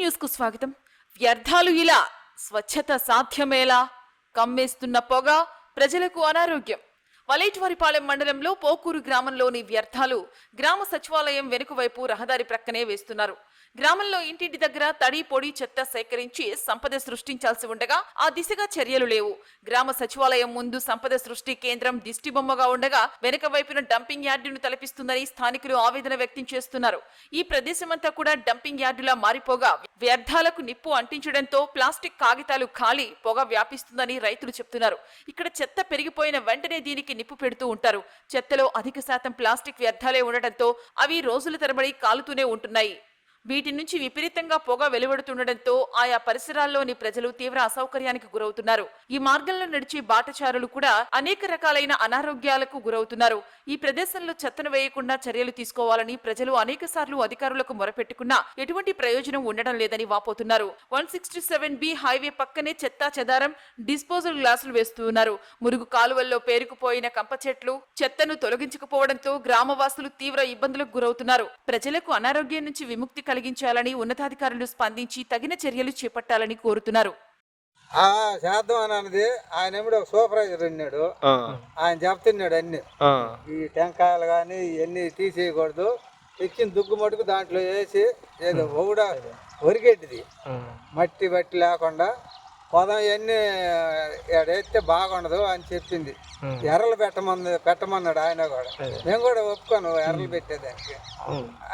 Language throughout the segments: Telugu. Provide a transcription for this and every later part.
న్యూస్ కు స్వాగతం. వ్యర్థాలు ఇలా స్వచ్ఛత సాధ్యమేలా? కమ్మేస్తున్న పొగ, ప్రజలకు అనారోగ్యం. వలేటివారిపాలెం మండలంలో పోకూరు గ్రామంలోని వ్యర్థాలు గ్రామ సచివాలయం వెనుక వైపు రహదారి ప్రక్కనే వేస్తున్నారు. గ్రామంలో ఇంటింటి దగ్గర తడి పొడి చెత్త సేకరించి సంపద సృష్టించాల్సి ఉండగా ఆ దిశగా చర్యలు లేవు. గ్రామ సచివాలయం ముందు సంపద సృష్టి కేంద్రం దిష్టిబొమ్మగా ఉండగా వెనుక వైపున డంపింగ్ యార్డును తలపిస్తుందని స్థానికులు ఆవేదన వ్యక్తం చేస్తున్నారు. ఈ ప్రదేశమంతా కూడా డంపింగ్ యార్డులా మారిపోగా వ్యర్థాలకు నిప్పు అంటించడంతో ప్లాస్టిక్ కాగితాలు ఖాళీ పొగ వ్యాపిస్తుందని రైతులు చెప్తున్నారు. ఇక్కడ చెత్త పెరిగిపోయిన వెంటనే దీనికి నిప్పు పెడుతూ ఉంటారు. చెత్తలో అధిక శాతం ప్లాస్టిక్ వ్యర్థాలే ఉండటంతో అవి రోజుల తరబడి కాలుతూనే ఉంటున్నాయి. వీటి నుంచి విపరీతంగా పొగ వెలువడుతుండటంతో ఆయా పరిసరాల్లోని ప్రజలు తీవ్ర అసౌకర్యానికి గురవుతున్నారు. ఈ మార్గంలో నడిచే బాటచారులు కూడా అనేక రకాలైన అనారోగ్యాలకు గురవుతున్నారు. ఈ ప్రదేశంలో చెత్తను వేయకుండా చర్యలు తీసుకోవాలని ప్రజలు అనేక సార్లు అధికారులకు మొరపెట్టుకున్నా ఎటువంటి ప్రయోజనం ఉండడం లేదని వాపోతున్నారు. 167B హైవే పక్కనే చెత్తా చెదారం డిస్పోజల్ గ్లాసులు వేస్తున్నారు. మురుగు కాలువల్లో పేరుకుపోయిన కంప చెట్లు చెత్తను తొలగించకపోవడంతో గ్రామవాసులు తీవ్ర ఇబ్బందులకు గురవుతున్నారు. ప్రజలకు అనారోగ్యం నుంచి విముక్తి కలిగించాలని ఉన్నతాధికారులు స్పందించి తగిన చర్యలు చేపట్టాలని కోరుతున్నారు. చేద్దాం అని అన్నది ఆయన ఎప్పుడు ఒక సూపర్వైజర్ ఉన్నాడు. ఆయన చెప్తున్నాడు అన్ని ఈ టెంకాయలు కానీ ఇవన్నీ తీసేయకూడదు, తెచ్చిన దుగ్గు మటుకు దాంట్లో వేసి ఏదో ఒకడా ఒరిగేటిది మట్టి బట్టి లేకుండా పొదం ఇవన్నీ వేస్తే బాగుండదు అని చెప్పింది. ఎర్రలు పెట్టమన్నాడు ఆయన కూడా. మేము కూడా ఒప్పుకోను ఎర్రలు పెట్టేదానికి.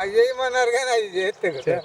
అవి చేయమన్నారు కానీ అది చేస్తే కదా.